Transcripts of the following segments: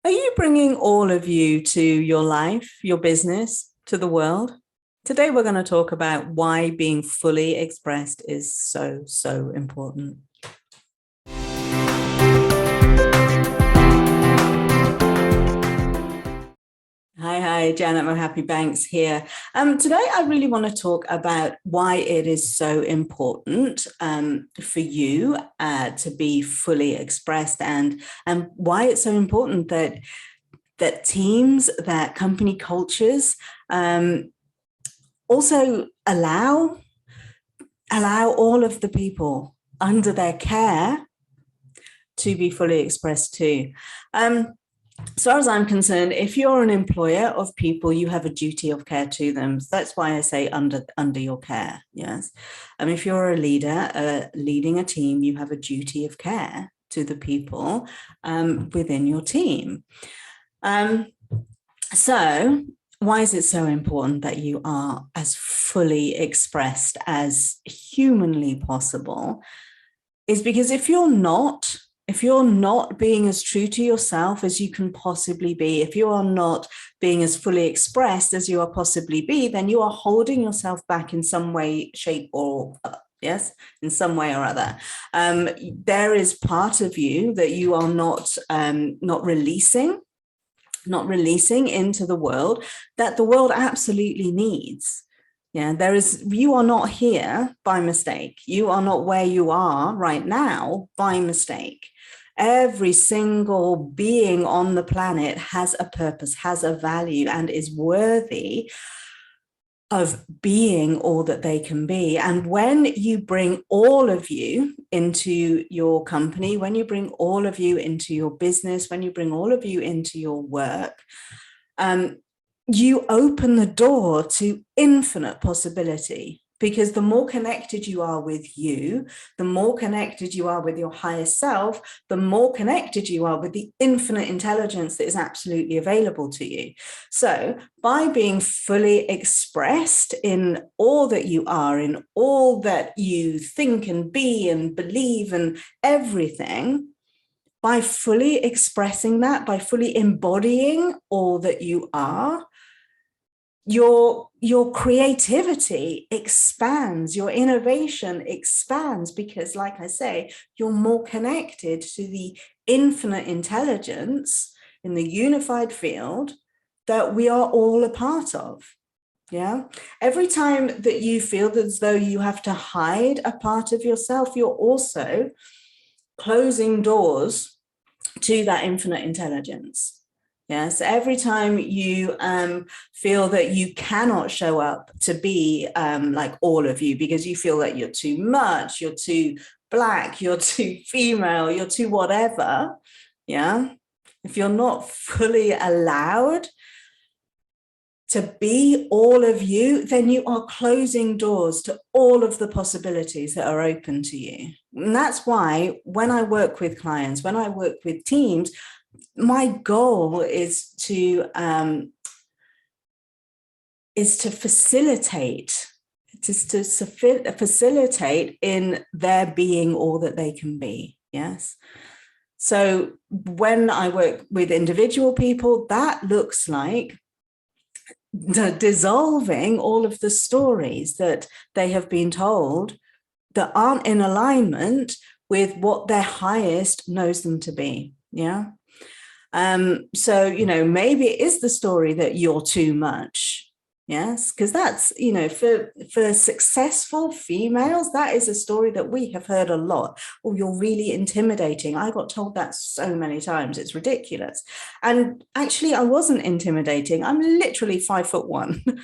Are you bringing all of you to your life, your business, to the world? Today, we're going to talk about why being fully expressed is so, so important. Hi, Janet Mohapi-Banks here. Today, I really want to talk about why it is so important for you to be fully expressed, and why it's so important that teams, that company cultures also allow all of the people under their care to be fully expressed too. As far as I'm concerned, if you're an employer of people, you have a duty of care to them. So that's why I say under your care. Yes. If you're a leader leading a team, you have a duty of care to the people within your team. So why is it so important that you are as fully expressed as humanly possible? Is because if you're not being as true to yourself as you can possibly be, if you are not being as fully expressed as you are possibly be, then you are holding yourself back in some way, shape, or yes, in some way or other. There is part of you that you are not releasing into the world, that the world absolutely needs. Yeah, you are not here by mistake. You are not where you are right now by mistake. Every single being on the planet has a purpose, has a value, and is worthy of being all that they can be. And when you bring all of you into your company, when you bring all of you into your business, when you bring all of you into your work, you open the door to infinite possibility, because the more connected you are with you, the more connected you are with your higher self, the more connected you are with the infinite intelligence that is absolutely available to you. So by being fully expressed in all that you are, in all that you think and be and believe and everything, by fully expressing that, by fully embodying all that you are, your creativity expands, your innovation expands, because, like I say, you're more connected to the infinite intelligence in the unified field that we are all a part of. Yeah. Every time that you feel as though you have to hide a part of yourself, you're also closing doors to that infinite intelligence. Yes, every time you feel that you cannot show up to be like all of you, because you feel that you're too much, you're too black, you're too female, you're too whatever. Yeah. If you're not fully allowed to be all of you, then you are closing doors to all of the possibilities that are open to you. And that's why when I work with clients, when I work with teams, my goal is to facilitate in their being all that they can be. Yes. So when I work with individual people, that looks like dissolving all of the stories that they have been told that aren't in alignment with what their highest knows them to be. Yeah. So, maybe it is the story that you're too much. Yes, because that's, for successful females, that is a story that we have heard a lot. Oh, you're really intimidating. I got told that so many times. It's ridiculous. And actually, I wasn't intimidating. I'm literally 5'1".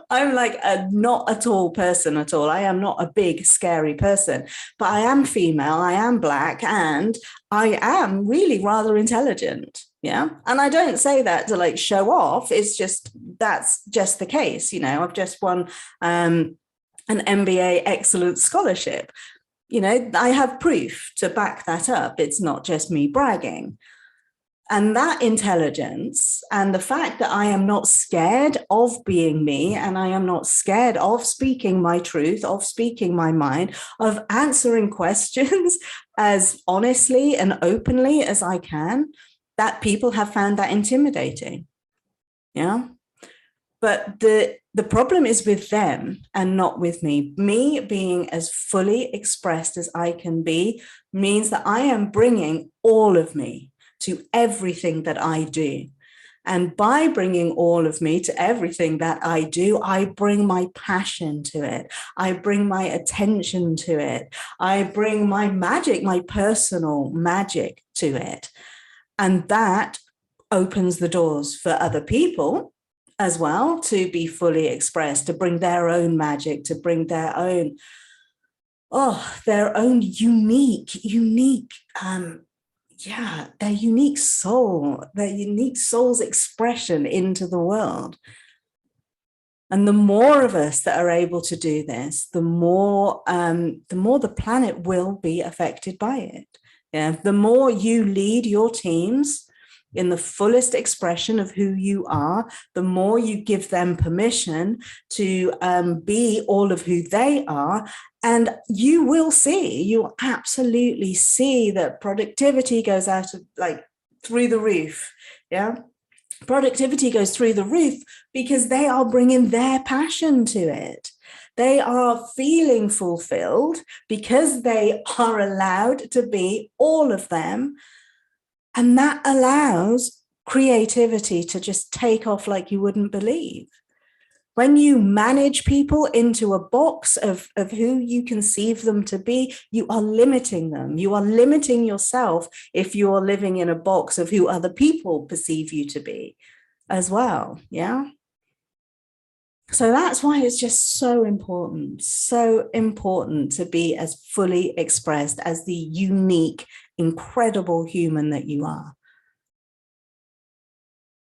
I'm like not a tall person at all. I am not a big, scary person, but I am female. I am black, and I am really rather intelligent. Yeah. And I don't say that to like show off. It's just, that's just the case. I've just won an MBA excellence scholarship. I have proof to back that up. It's not just me bragging. And that intelligence and the fact that I am not scared of being me, and I am not scared of speaking my truth, of speaking my mind, of answering questions as honestly and openly as I can, that people have found that intimidating. Yeah. But the problem is with them and not with me. Me being as fully expressed as I can be means that I am bringing all of me to everything that I do. And by bringing all of me to everything that I do, I bring my passion to it. I bring my attention to it. I bring my magic, my personal magic to it. And that opens the doors for other people as well to be fully expressed, to bring their own magic, to bring their own, their own unique, their unique soul's expression into the world. And the more of us that are able to do this, the more the planet will be affected by it. Yeah, the more you lead your teams in the fullest expression of who you are, the more you give them permission to be all of who they are. And you'll absolutely see that productivity goes out of through the roof. Yeah. Productivity goes through the roof because they are bringing their passion to it. They are feeling fulfilled because they are allowed to be all of them. And that allows creativity to just take off like you wouldn't believe. When you manage people into a box of who you conceive them to be, you are limiting them. You are limiting yourself if you're living in a box of who other people perceive you to be as well. Yeah. So that's why it's just so important to be as fully expressed as the unique, incredible human that you are.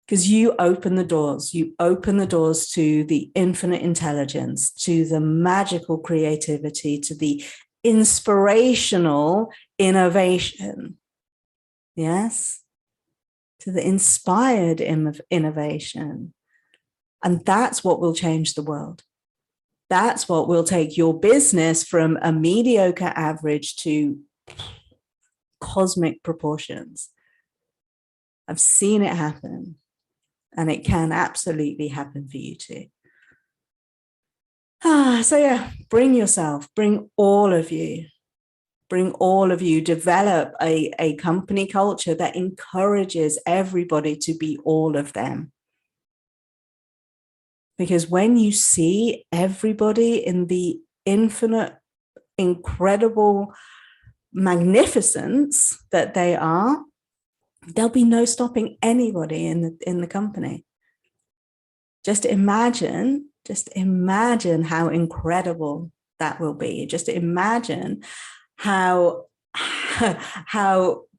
Because you open the doors to the infinite intelligence, to the magical creativity, to the inspirational innovation. Yes, to the inspired innovation. And that's what will change the world. That's what will take your business from a mediocre average to cosmic proportions. I've seen it happen, and it can absolutely happen for you too. So yeah, bring yourself, bring all of you, develop a company culture that encourages everybody to be all of them. Because when you see everybody in the infinite, incredible magnificence that they are, there'll be no stopping anybody in the company. Just imagine how incredible that will be. Just imagine how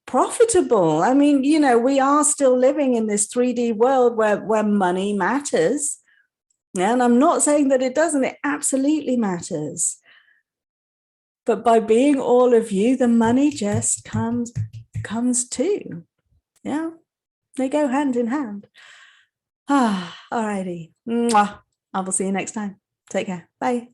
profitable. I mean, we are still living in this 3D world where money matters. And I'm not saying that it doesn't, it absolutely matters. But by being all of you, the money just comes too. Yeah, they go hand in hand. Alrighty. I will see you next time. Take care. Bye.